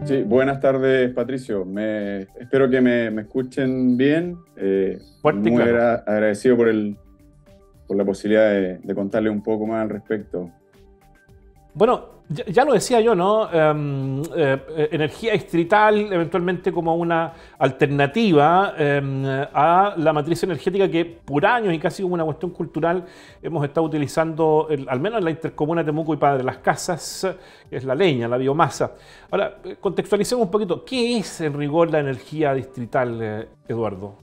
Sí, buenas tardes, Patricio. Espero que me escuchen bien. Fuerte y Muy claro. agradecido por la posibilidad de contarle un poco más al respecto. Bueno, ya lo decía yo, ¿no? Energía distrital, eventualmente como una alternativa a la matriz energética que por años y casi como una cuestión cultural hemos estado utilizando, al menos en la intercomuna Temuco y Padre Las Casas, que es la leña, la biomasa. Ahora, contextualicemos un poquito. ¿Qué es en rigor la energía distrital, Eduardo?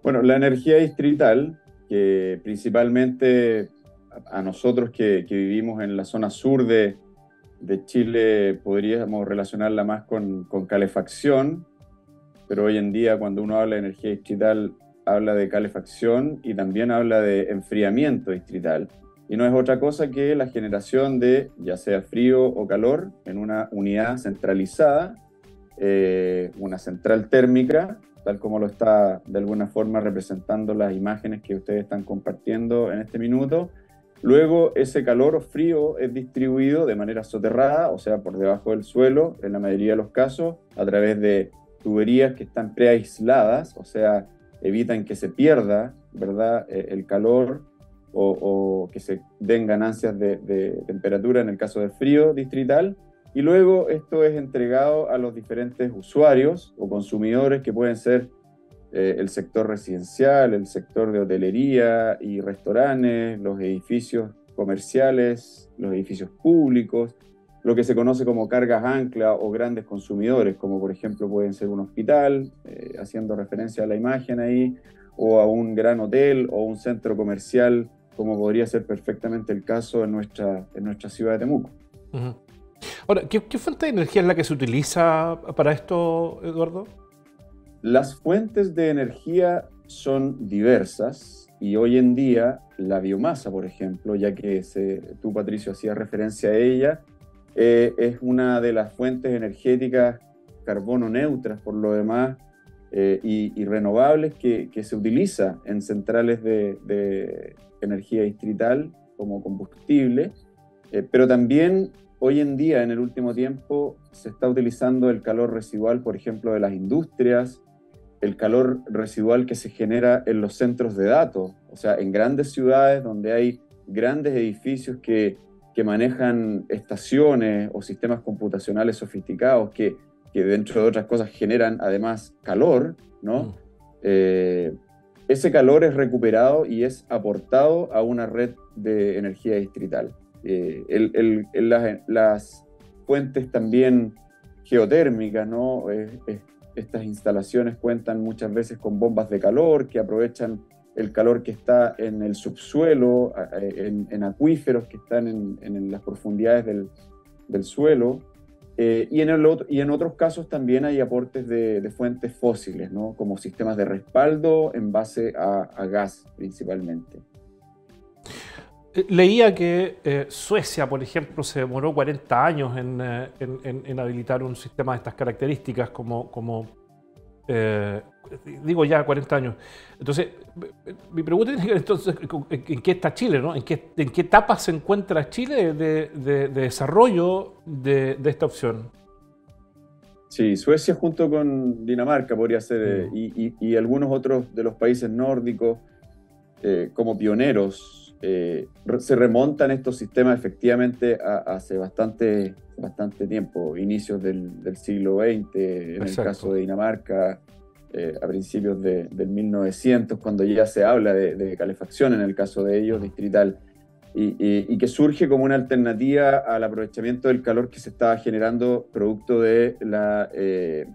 Bueno, la energía distrital, que principalmente a nosotros que vivimos en la zona sur de Chile, podríamos relacionarla más con calefacción, pero hoy en día cuando uno habla de energía distrital, habla de calefacción y también habla de enfriamiento distrital. Y no es otra cosa que la generación de ya sea frío o calor en una unidad centralizada, una central térmica, tal como lo está de alguna forma representando las imágenes que ustedes están compartiendo en este minuto. Luego ese calor o frío es distribuido de manera soterrada, o sea, por debajo del suelo, en la mayoría de los casos, a través de tuberías que están preaisladas, o sea, evitan que se pierda, ¿verdad?, el calor o que se den ganancias de temperatura en el caso del frío distrital. Y luego esto es entregado a los diferentes usuarios o consumidores que pueden ser el sector residencial, el sector de hotelería y restaurantes, los edificios comerciales, los edificios públicos, lo que se conoce como cargas ancla o grandes consumidores, como por ejemplo pueden ser un hospital, haciendo referencia a la imagen ahí, o a un gran hotel o un centro comercial, como podría ser perfectamente el caso en nuestra ciudad de Temuco. Ujú. Ahora, ¿qué fuente de energía es la que se utiliza para esto, Eduardo? Las fuentes de energía son diversas y hoy en día la biomasa, por ejemplo, ya que tú, Patricio, hacías referencia a ella, es una de las fuentes energéticas carbono neutras, por lo demás, y renovables que se utiliza en centrales de energía distrital como combustible, pero también hoy en día, en el último tiempo, se está utilizando el calor residual, por ejemplo, de las industrias, el calor residual que se genera en los centros de datos, o sea, en grandes ciudades donde hay grandes edificios que manejan estaciones o sistemas computacionales sofisticados que dentro de otras cosas generan además calor, ¿no? Mm. Eh, Ese calor es recuperado y es aportado a una red de energía distrital. Las fuentes también geotérmicas, ¿no? Estas instalaciones cuentan muchas veces con bombas de calor que aprovechan el calor que está en el subsuelo, en acuíferos que están en las profundidades del suelo. Y en otros casos también hay aportes de fuentes fósiles, ¿no? Como sistemas de respaldo en base a gas principalmente. Leía que Suecia, por ejemplo, se demoró 40 años en habilitar un sistema de estas características, eh, digo ya 40 años. Entonces, mi pregunta tiene que ver entonces en qué está Chile, ¿no? ¿En qué etapa se encuentra Chile de desarrollo de esta opción? Sí, Suecia junto con Dinamarca podría ser, Mm. y algunos otros de los países nórdicos como pioneros. Se remontan estos sistemas efectivamente hace bastante tiempo, inicios del siglo XX, en el caso Exacto. de Dinamarca, a principios del 1900, cuando ya se habla de calefacción, en el caso de ellos, Mm. distrital, y que surge como una alternativa al aprovechamiento del calor que se estaba generando producto del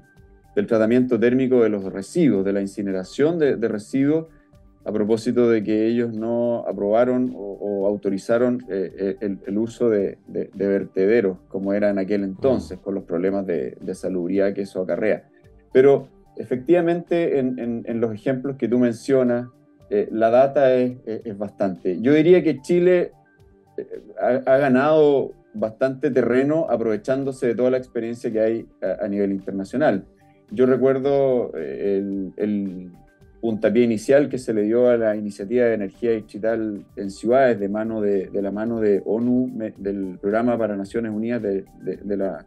tratamiento térmico de los residuos, de la incineración de residuos, a propósito de que ellos no aprobaron o autorizaron el uso de vertederos, como era en aquel Mm. entonces, con los problemas de salubridad que eso acarrea. Pero efectivamente, en los ejemplos que tú mencionas, la data es bastante. Yo diría que Chile ha ganado bastante terreno aprovechándose de toda la experiencia que hay a nivel internacional. Yo recuerdo el puntapié inicial que se le dio a la iniciativa de energía digital en ciudades de la mano de ONU, del Programa para Naciones Unidas de la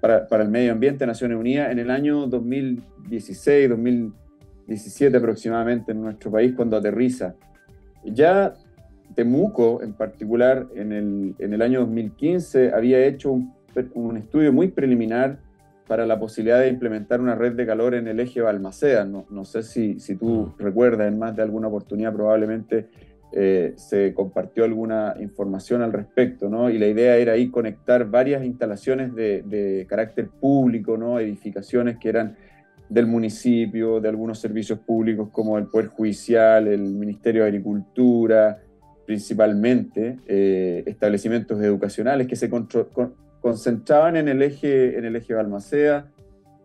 para el Medio Ambiente de Naciones Unidas en el año 2016, 2017 aproximadamente en nuestro país cuando aterriza. Ya Temuco, en particular, en el año 2015 había hecho un estudio muy preliminar para la posibilidad de implementar una red de calor en el eje Balmaceda. No sé si tú recuerdas, en más de alguna oportunidad probablemente se compartió alguna información al respecto, ¿no? Y la idea era ahí conectar varias instalaciones de carácter público, ¿no? Edificaciones que eran del municipio, de algunos servicios públicos como el Poder Judicial, el Ministerio de Agricultura, principalmente, establecimientos educacionales que se concentraban en el eje Balmaceda.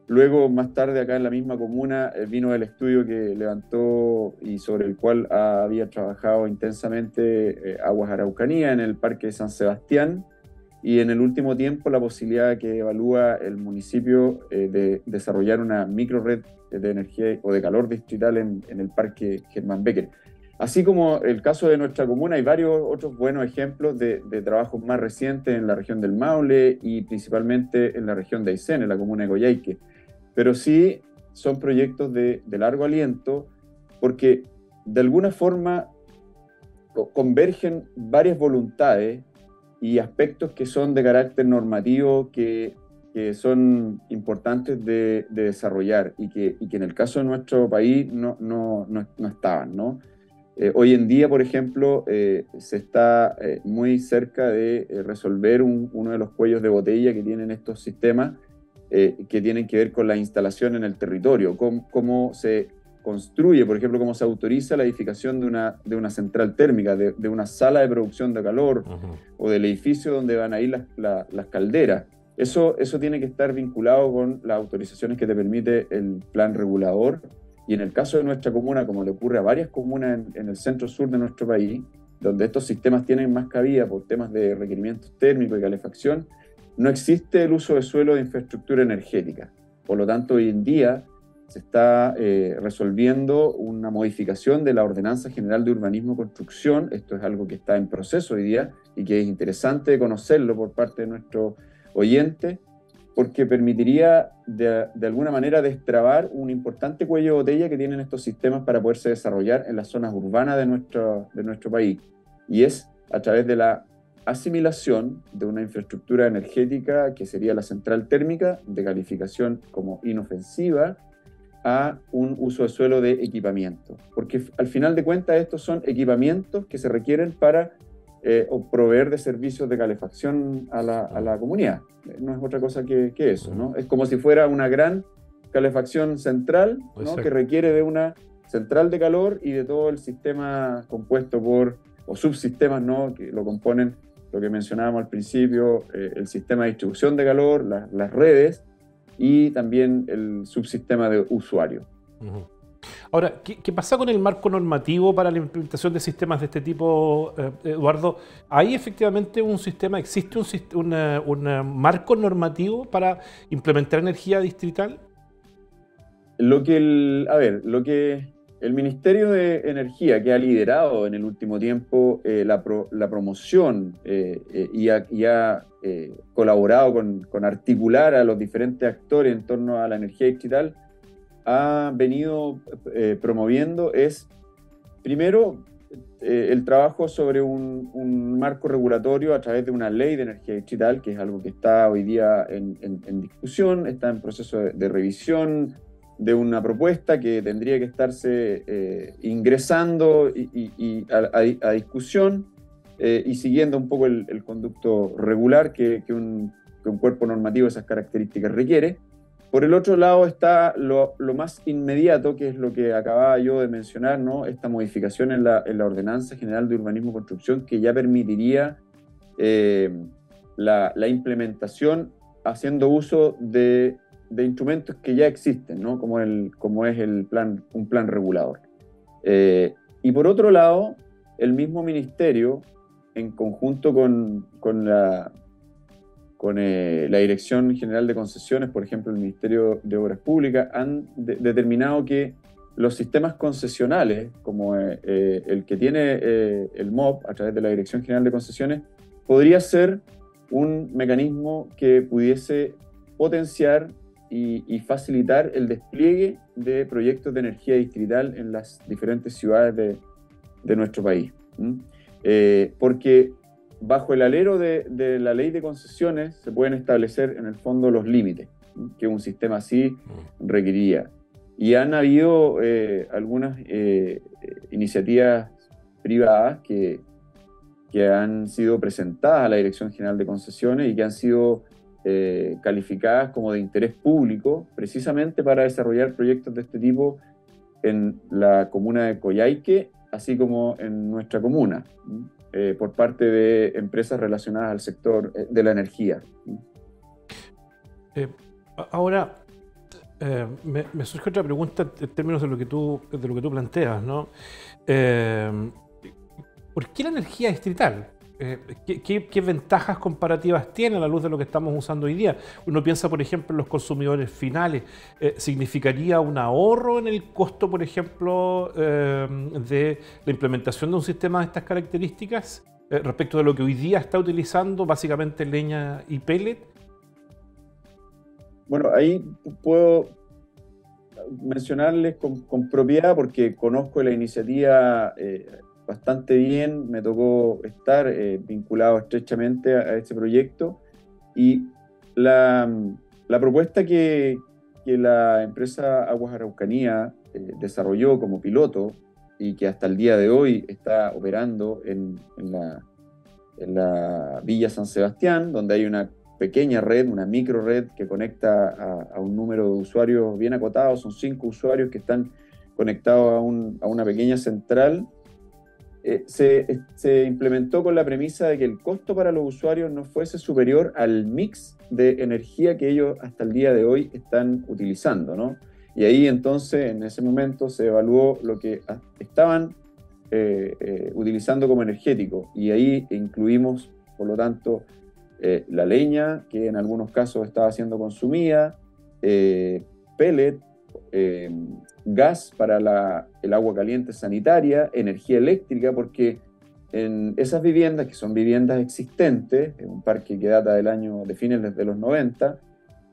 Luego, más tarde, acá en la misma comuna, vino el estudio que levantó y sobre el cual había trabajado intensamente Aguas Araucanía en el Parque de San Sebastián, y en el último tiempo la posibilidad que evalúa el municipio de desarrollar una microred de energía o de calor distrital en el Parque Germán Becker. Así como el caso de nuestra comuna, hay varios otros buenos ejemplos de trabajos más recientes en la región del Maule y principalmente en la región de Aysén, en la comuna de Coyhaique. Pero sí son proyectos de largo aliento porque de alguna forma convergen varias voluntades y aspectos que son de carácter normativo que son importantes de desarrollar y que en el caso de nuestro país no estaban, ¿no? Hoy en día, por ejemplo, se está muy cerca de resolver uno de los cuellos de botella que tienen estos sistemas que tienen que ver con la instalación en el territorio, cómo se construye, por ejemplo, cómo se autoriza la edificación de una central térmica, de una sala de producción de calor o del edificio donde van a ir las calderas. Eso tiene que estar vinculado con las autorizaciones que te permite el plan regulador. Y en el caso de nuestra comuna, como le ocurre a varias comunas en el centro-sur de nuestro país, donde estos sistemas tienen más cabida por temas de requerimientos térmicos y calefacción, no existe el uso de suelo de infraestructura energética. Por lo tanto, hoy en día se está resolviendo una modificación de la Ordenanza General de Urbanismo y Construcción. Esto es algo que está en proceso hoy día y que es interesante conocerlo por parte de nuestros oyentes, porque permitiría de alguna manera destrabar un importante cuello de botella que tienen estos sistemas para poderse desarrollar en las zonas urbanas de nuestro país. Y es a través de la asimilación de una infraestructura energética que sería la central térmica de calificación como inofensiva a un uso de suelo de equipamiento. Porque al final de cuentas estos son equipamientos que se requieren para o proveer de servicios de calefacción a la comunidad. No es otra cosa que eso, ¿no? Es como si fuera una gran calefacción central, ¿no? Que requiere de una central de calor y de todo el sistema compuesto o subsistemas, ¿no? Que lo componen, lo que mencionábamos al principio, el sistema de distribución de calor, las redes y también el subsistema de usuario. Ahora, ¿qué pasa con el marco normativo para la implementación de sistemas de este tipo, Eduardo? ¿Hay efectivamente existe un marco normativo para implementar energía distrital? Lo que el Ministerio de Energía, que ha liderado en el último tiempo la promoción y ha colaborado con articular a los diferentes actores en torno a la energía distrital, ha venido promoviendo es, primero, el trabajo sobre un marco regulatorio a través de una ley de energía distrital, que es algo que está hoy día en discusión, está en proceso de revisión de una propuesta que tendría que estarse ingresando a discusión y siguiendo un poco el conducto regular que un cuerpo normativo de esas características requiere. Por el otro lado está lo más inmediato, que es lo que acababa yo de mencionar, ¿no? Esta modificación en la Ordenanza General de Urbanismo y Construcción, que ya permitiría la implementación haciendo uso de instrumentos que ya existen, ¿no? Como es un plan regulador. Y por otro lado, el mismo ministerio, en conjunto con la Dirección General de Concesiones, por ejemplo, el Ministerio de Obras Públicas, han determinado que los sistemas concesionales, como el que tiene el MOP a través de la Dirección General de Concesiones, podría ser un mecanismo que pudiese potenciar y facilitar el despliegue de proyectos de energía distrital en las diferentes ciudades de nuestro país. Porque bajo el alero de la ley de concesiones se pueden establecer en el fondo los límites que un sistema así requeriría. Y han habido algunas iniciativas privadas que han sido presentadas a la Dirección General de Concesiones y que han sido calificadas como de interés público, precisamente para desarrollar proyectos de este tipo en la comuna de Coyhaique, así como en nuestra comuna, por parte de empresas relacionadas al sector de la energía. Ahora, me surge otra pregunta en términos de lo que tú planteas, ¿no? ¿Por qué la energía distrital? ¿Qué ventajas comparativas tiene a la luz de lo que estamos usando hoy día? Uno piensa, por ejemplo, en los consumidores finales. ¿Significaría un ahorro en el costo, por ejemplo, de la implementación de un sistema de estas características respecto de lo que hoy día está utilizando, básicamente leña y pellet? Bueno, ahí puedo mencionarles con propiedad porque conozco la iniciativa bastante bien, me tocó estar vinculado estrechamente a este proyecto y la propuesta que la empresa Aguas Araucanía desarrolló como piloto y que hasta el día de hoy está operando en la Villa San Sebastián, donde hay una pequeña red, una micro red que conecta a un número de usuarios bien acotado, son 5 usuarios que están conectados a una pequeña central. Se implementó con la premisa de que el costo para los usuarios no fuese superior al mix de energía que ellos hasta el día de hoy están utilizando, ¿no? Y ahí entonces, en ese momento, se evaluó lo que estaban utilizando como energético, y ahí incluimos, por lo tanto, la leña, que en algunos casos estaba siendo consumida, pellet, gas para el agua caliente sanitaria, energía eléctrica, porque en esas viviendas, que son viviendas existentes, en un parque que data de fines de los 90,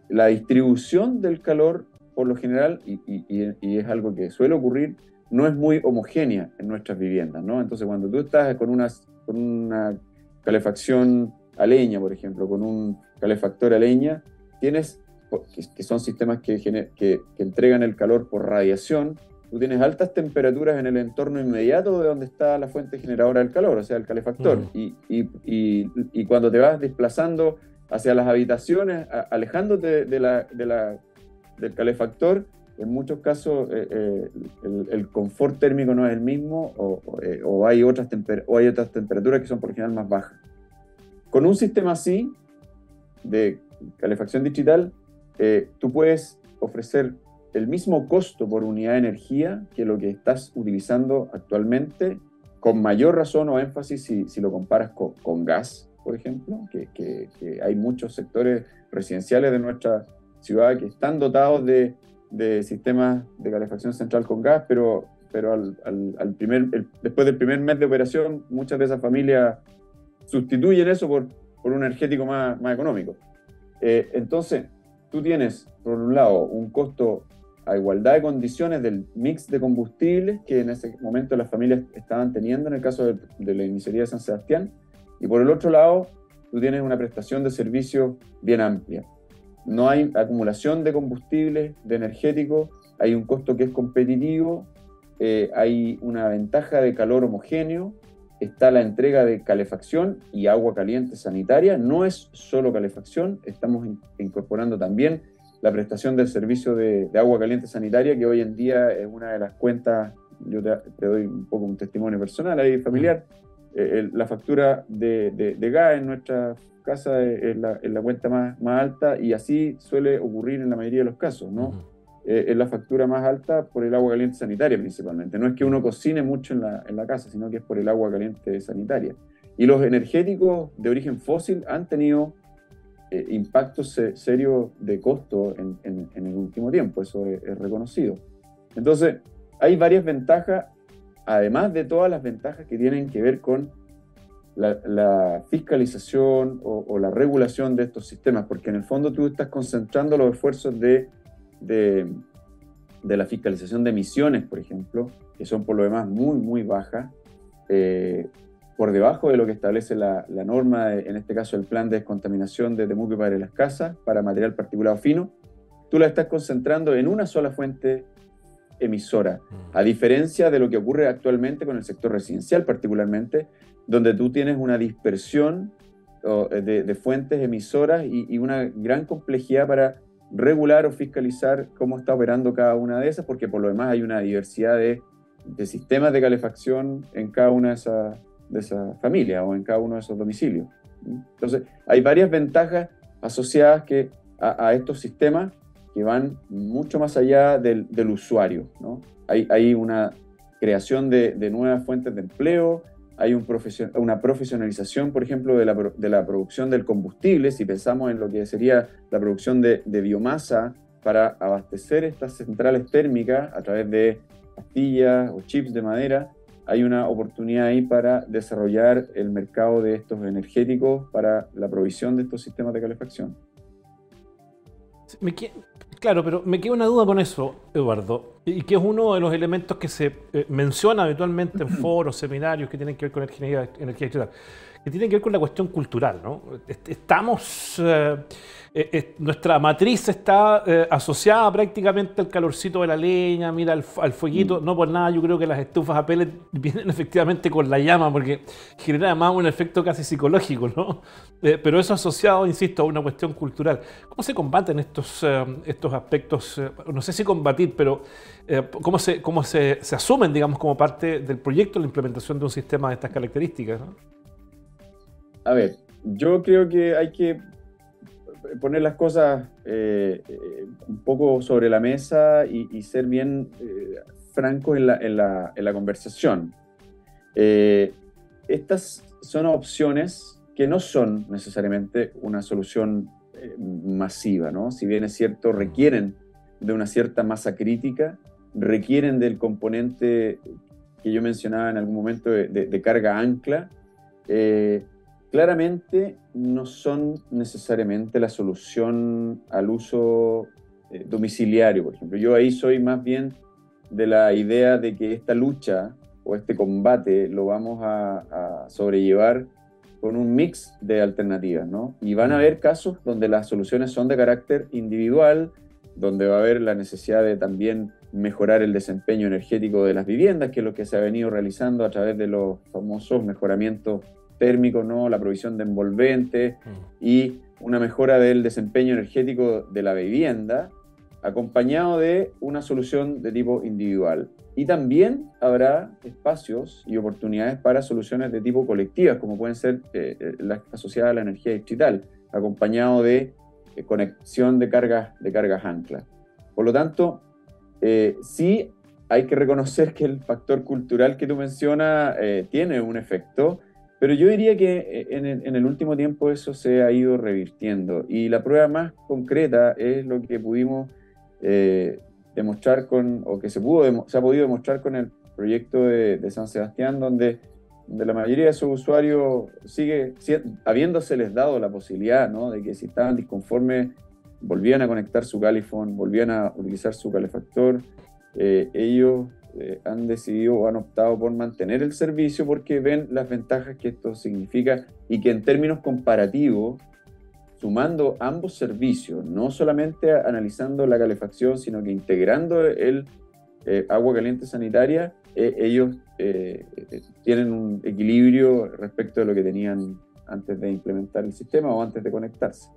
la distribución del calor, por lo general, y es algo que suele ocurrir, no es muy homogénea en nuestras viviendas, ¿no? Entonces, cuando tú estás con una calefacción a leña, por ejemplo, con un calefactor a leña, tienes que son sistemas que entregan el calor por radiación, tú tienes altas temperaturas en el entorno inmediato de donde está la fuente generadora del calor, o sea, el calefactor. Y cuando te vas desplazando hacia las habitaciones, alejándote del calefactor, en muchos casos el confort térmico no es el mismo o hay otras temperaturas que son por lo general más bajas. Con un sistema así, de calefacción distrital, tú puedes ofrecer el mismo costo por unidad de energía que lo que estás utilizando actualmente, con mayor razón o énfasis si lo comparas con gas, por ejemplo, que hay muchos sectores residenciales de nuestra ciudad que están dotados de sistemas de calefacción central con gas, pero después del primer mes de operación, muchas de esas familias sustituyen eso por un energético más económico. Entonces, tú tienes, por un lado, un costo a igualdad de condiciones del mix de combustibles que en ese momento las familias estaban teniendo en el caso de la iniciativa de San Sebastián, y por el otro lado, tú tienes una prestación de servicios bien amplia. No hay acumulación de combustibles, de energéticos, hay un costo que es competitivo, hay una ventaja de calor homogéneo, está la entrega de calefacción y agua caliente sanitaria. No es solo calefacción, estamos incorporando también la prestación del servicio de agua caliente sanitaria, que hoy en día es una de las cuentas, yo te doy un poco un testimonio personal ahí familiar, la factura de gas en nuestra casa es la cuenta más alta, y así suele ocurrir en la mayoría de los casos, ¿no? Es la factura más alta por el agua caliente sanitaria principalmente. No es que uno cocine mucho en la casa, sino que es por el agua caliente sanitaria. Y los energéticos de origen fósil han tenido impactos serios de costo en el último tiempo, eso es reconocido. Entonces, hay varias ventajas, además de todas las ventajas que tienen que ver con la fiscalización o la regulación de estos sistemas, porque en el fondo tú estás concentrando los esfuerzos de la fiscalización de emisiones, por ejemplo, que son por lo demás muy, muy bajas, por debajo de lo que establece la norma, en este caso el plan de descontaminación de Temuco y Padre Las Casas para material particulado fino. Tú la estás concentrando en una sola fuente emisora, a diferencia de lo que ocurre actualmente con el sector residencial particularmente, donde tú tienes una dispersión de fuentes emisoras y una gran complejidad para regular o fiscalizar cómo está operando cada una de esas, porque por lo demás hay una diversidad de sistemas de calefacción en cada una de esas familias o en cada uno de esos domicilios. Entonces, hay varias ventajas asociadas a estos sistemas que van mucho más allá del usuario, ¿no? Hay una creación de nuevas fuentes de empleo, hay una profesionalización, por ejemplo, de la producción del combustible, si pensamos en lo que sería la producción de biomasa para abastecer estas centrales térmicas a través de pastillas o chips de madera. Hay una oportunidad ahí para desarrollar el mercado de estos energéticos para la provisión de estos sistemas de calefacción. Claro, pero me queda una duda con eso, Eduardo, y que es uno de los elementos que se menciona habitualmente en foros, seminarios que tienen que ver con energía digital, que tienen que ver con la cuestión cultural, ¿no? Nuestra matriz está asociada prácticamente al calorcito de la leña, mira, al fueguito. No por nada, yo creo que las estufas a pellet vienen efectivamente con la llama, porque genera además un efecto casi psicológico, ¿no? Pero eso asociado, insisto, a una cuestión cultural. ¿Cómo se combaten estos aspectos? No sé si combatir, pero ¿cómo se asumen, digamos, como parte del proyecto la implementación de un sistema de estas características, ¿no? A ver, yo creo que hay que poner las cosas un poco sobre la mesa y ser bien francos en la conversación. Estas son opciones que no son necesariamente una solución masiva, ¿no? Si bien es cierto, requieren de una cierta masa crítica, requieren del componente que yo mencionaba en algún momento de carga ancla. Claramente no son necesariamente la solución al uso domiciliario, por ejemplo. Yo ahí soy más bien de la idea de que esta lucha o este combate lo vamos a sobrellevar con un mix de alternativas, ¿no? Y van a haber casos donde las soluciones son de carácter individual, donde va a haber la necesidad de también mejorar el desempeño energético de las viviendas, que es lo que se ha venido realizando a través de los famosos mejoramientos térmicos, ¿no? La provisión de envolventes y una mejora del desempeño energético de la vivienda, acompañado de una solución de tipo individual. Y también habrá espacios y oportunidades para soluciones de tipo colectivas, como pueden ser las asociadas a la energía distrital, acompañado de conexión de cargas ancla. Por lo tanto, sí hay que reconocer que el factor cultural que tú mencionas tiene un efecto, pero yo diría que en el último tiempo eso se ha ido revirtiendo. Y la prueba más concreta es lo que pudimos demostrar o que se ha podido demostrar con el proyecto de San Sebastián, donde la mayoría de sus usuarios habiéndoseles dado la posibilidad, ¿no?, de que si estaban disconformes volvían a conectar su Califone, volvían a utilizar su calefactor, ellos han decidido o han optado por mantener el servicio porque ven las ventajas que esto significa y que en términos comparativos, sumando ambos servicios, no solamente analizando la calefacción, sino que integrando el agua caliente sanitaria, ellos tienen un equilibrio respecto de lo que tenían antes de implementar el sistema o antes de conectarse.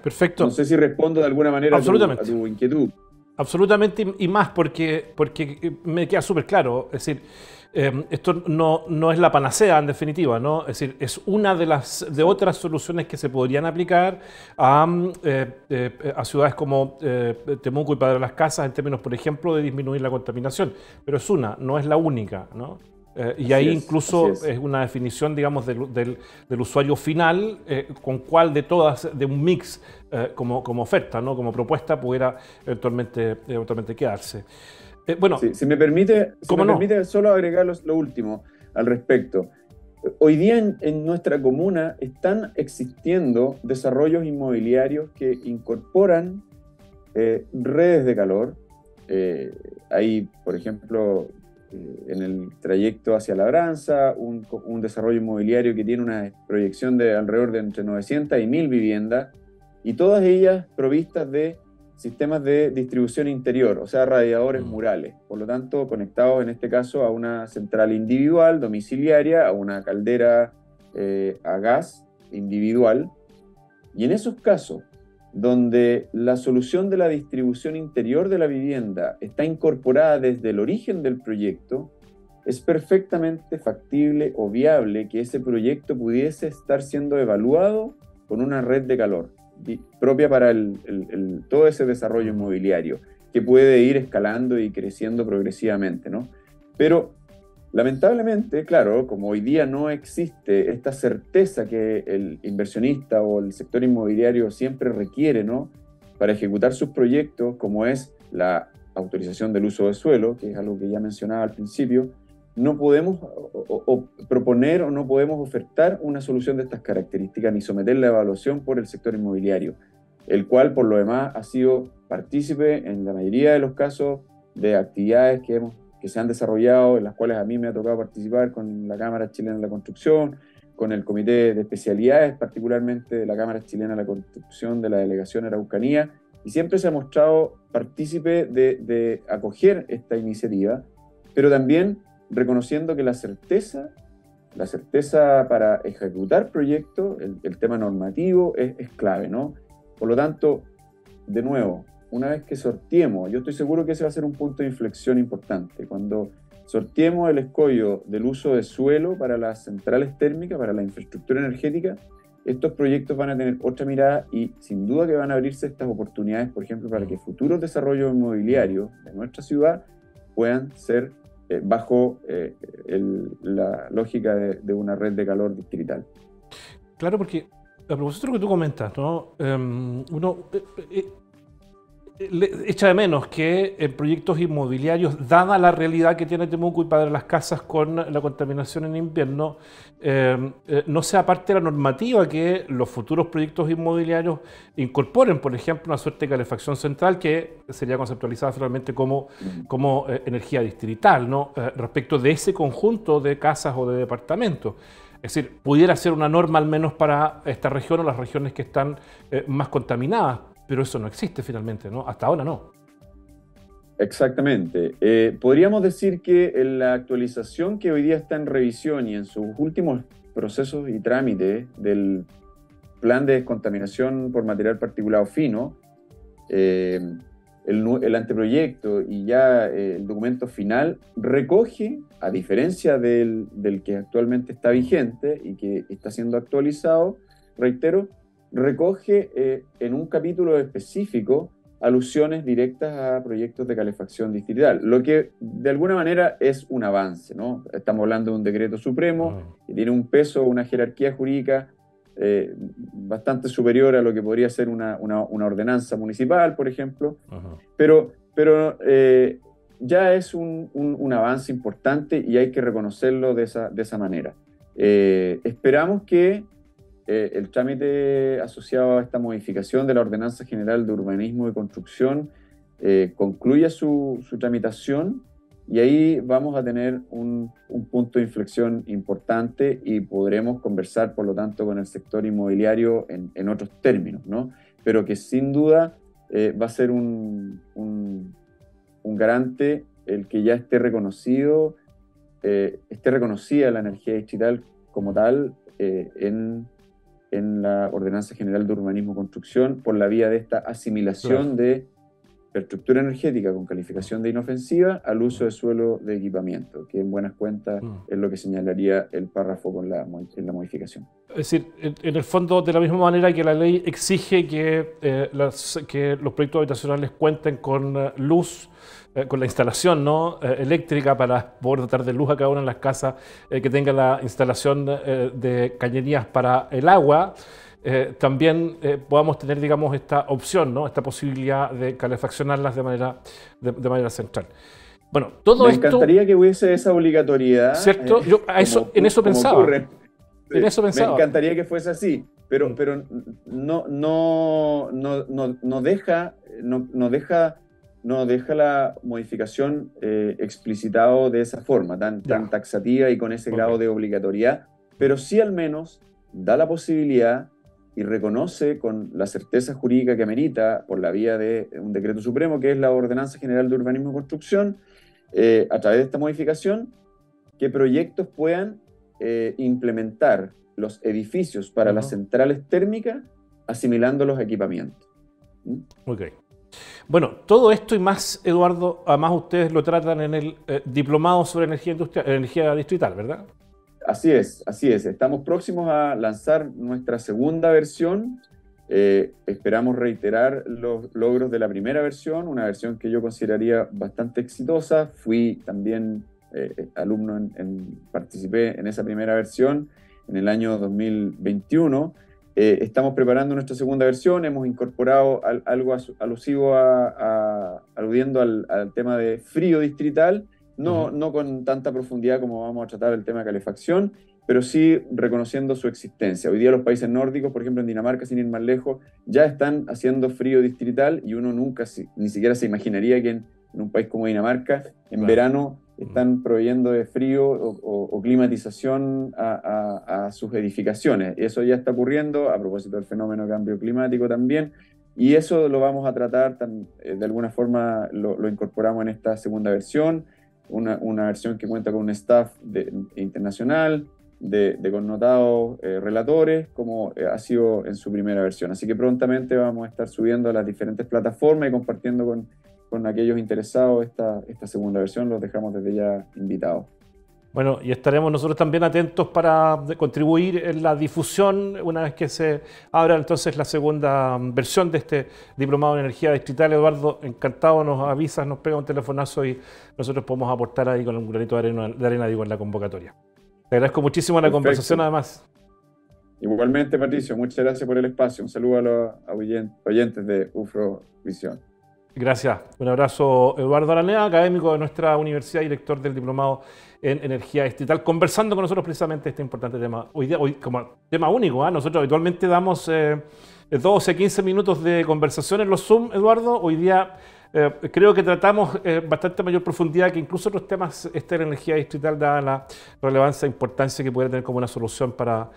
Perfecto. No sé si respondo de alguna manera a tu inquietud. Absolutamente, y más porque me queda súper claro. Es decir, esto no es la panacea en definitiva, ¿no? Es decir, es una de otras soluciones que se podrían aplicar a ciudades como Temuco y Padre Las Casas en términos, por ejemplo, de disminuir la contaminación. Pero es no es la única, ¿no? Y ahí incluso es una definición, digamos, del usuario final, con cuál de todas, de un mix como oferta, ¿no?, como propuesta, pudiera eventualmente quedarse. Bueno, sí, si me permite solo agregar lo último al respecto. Hoy día en nuestra comuna están existiendo desarrollos inmobiliarios que incorporan redes de calor. Hay, por ejemplo, en el trayecto hacia Labranza, un desarrollo inmobiliario que tiene una proyección de alrededor de entre 900 y 1000 viviendas, y todas ellas provistas de sistemas de distribución interior, o sea, radiadores murales, por lo tanto, conectados en este caso a una central individual, domiciliaria, a una caldera a gas individual. Y en esos casos, donde la solución de la distribución interior de la vivienda está incorporada desde el origen del proyecto, es perfectamente factible o viable que ese proyecto pudiese estar siendo evaluado con una red de calor propia para todo ese desarrollo inmobiliario, que puede ir escalando y creciendo progresivamente, ¿no? Pero lamentablemente, claro, como hoy día no existe esta certeza que el inversionista o el sector inmobiliario siempre requiere, ¿no?, para ejecutar sus proyectos, como es la autorización del uso de suelo, que es algo que ya mencionaba al principio, no podemos proponer o no podemos ofertar una solución de estas características ni someterla a evaluación por el sector inmobiliario, el cual por lo demás ha sido partícipe en la mayoría de los casos de actividades que se han desarrollado, en las cuales a mí me ha tocado participar con la Cámara Chilena de la Construcción, con el Comité de Especialidades, particularmente de la Cámara Chilena de la Construcción de la Delegación Araucanía, y siempre se ha mostrado partícipe de acoger esta iniciativa, pero también reconociendo que la certeza para ejecutar proyectos, el tema normativo es clave, ¿no? Por lo tanto, de nuevo, una vez que sorteemos, yo estoy seguro que ese va a ser un punto de inflexión importante, cuando sorteemos el escollo del uso de suelo para las centrales térmicas, para la infraestructura energética, estos proyectos van a tener otra mirada y sin duda que van a abrirse estas oportunidades, por ejemplo, para que futuros desarrollos inmobiliarios de nuestra ciudad puedan ser bajo la lógica de una red de calor distrital. Claro, porque a propósito de lo que tú comentas, ¿no? Uno echa de menos que en proyectos inmobiliarios, dada la realidad que tiene Temuco y para las casas con la contaminación en invierno, no sea parte de la normativa que los futuros proyectos inmobiliarios incorporen, por ejemplo, una suerte de calefacción central que sería conceptualizada finalmente como energía distrital, ¿no? Respecto de ese conjunto de casas o de departamentos. Es decir, pudiera ser una norma al menos para esta región o las regiones que están más contaminadas, pero eso no existe finalmente, ¿no? Hasta ahora no. Exactamente. Podríamos decir que en la actualización que hoy día está en revisión y en sus últimos procesos y trámites del plan de descontaminación por material particulado fino, el anteproyecto y ya el documento final recoge, a diferencia del que actualmente está vigente y que está siendo actualizado, reitero, recoge en un capítulo específico alusiones directas a proyectos de calefacción distrital, lo que de alguna manera es un avance, ¿no? Estamos hablando de un decreto supremo que tiene un peso, una jerarquía jurídica bastante superior a lo que podría ser una ordenanza municipal, por ejemplo, pero ya es un avance importante y hay que reconocerlo de esa manera. Esperamos que el trámite asociado a esta modificación de la Ordenanza General de Urbanismo y Construcción concluya su tramitación y ahí vamos a tener un punto de inflexión importante y podremos conversar, por lo tanto, con el sector inmobiliario en otros términos, ¿no? Pero que sin duda va a ser un garante el que ya esté reconocida la energía distrital como tal en la Ordenanza General de Urbanismo y Construcción por la vía de esta asimilación de infraestructura energética con calificación de inofensiva al uso de suelo de equipamiento, que en buenas cuentas es lo que señalaría el párrafo en la modificación. Es decir, en el fondo, de la misma manera que la ley exige que los proyectos habitacionales cuenten con luz, con la instalación, ¿no?, eléctrica para poder dotar de luz a cada una de las casas, que tenga la instalación de cañerías para el agua, también podamos tener, digamos, esta opción, ¿no?, esta posibilidad de calefaccionarlas de manera central. Bueno, todo Me esto... encantaría que hubiese esa obligatoriedad. ¿Cierto? Yo en eso pensaba. En eso Me pensaba. encantaría que fuese así, pero no deja la modificación explicitado de esa forma, tan taxativa y con ese grado de obligatoriedad, pero sí al menos da la posibilidad y reconoce con la certeza jurídica que amerita por la vía de un decreto supremo, que es la Ordenanza General de Urbanismo y Construcción, a través de esta modificación, que proyectos puedan implementar los edificios para las centrales térmicas asimilando los equipamientos. Ok. Bueno, todo esto y más, Eduardo, además ustedes lo tratan en el diplomado sobre energía distrital, ¿verdad? Así es, así es. Estamos próximos a lanzar nuestra segunda versión. Esperamos reiterar los logros de la primera versión, una versión que yo consideraría bastante exitosa. Fui también alumno, participé en esa primera versión en el año 2021. Estamos preparando nuestra segunda versión, hemos incorporado algo alusivo aludiendo al tema de frío distrital, no con tanta profundidad como vamos a tratar el tema de calefacción, pero sí reconociendo su existencia. Hoy día los países nórdicos, por ejemplo en Dinamarca, sin ir más lejos, ya están haciendo frío distrital y uno nunca, ni siquiera se imaginaría que en un país como Dinamarca, en verano, están proveyendo de frío o climatización a sus edificaciones. Eso ya está ocurriendo a propósito del fenómeno de cambio climático también, y eso lo vamos a tratar, de alguna forma lo incorporamos en esta segunda versión, una versión que cuenta con un staff internacional, de connotados relatores, como ha sido en su primera versión. Así que prontamente vamos a estar subiendo a las diferentes plataformas y compartiendo con aquellos interesados esta segunda versión. Los dejamos desde ya invitados. Bueno, y estaremos nosotros también atentos para contribuir en la difusión una vez que se abra entonces la segunda versión de este diplomado en energía distrital. Eduardo, encantado, nos avisas, nos pega un telefonazo y nosotros podemos aportar ahí con un granito de arena digo, en la convocatoria. Te agradezco muchísimo la conversación además. Igualmente, Patricio, muchas gracias por el espacio. Un saludo a los oyentes de UFRO Visión. Gracias. Un abrazo, Eduardo Araneda, académico de nuestra universidad, director del diplomado en energía distrital, conversando con nosotros precisamente este importante tema. Hoy como tema único, ¿eh? Nosotros habitualmente damos 12, 15 minutos de conversación en los Zoom, Eduardo. Hoy día creo que tratamos bastante mayor profundidad que incluso otros temas de la energía distrital, dada la relevancia e importancia que puede tener como una solución para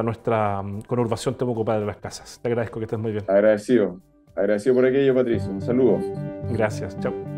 nuestra conurbación termoocupada de las casas. Te agradezco, que estés muy bien. Agradecido por aquello, Patricio. Un saludo. Gracias. Chao.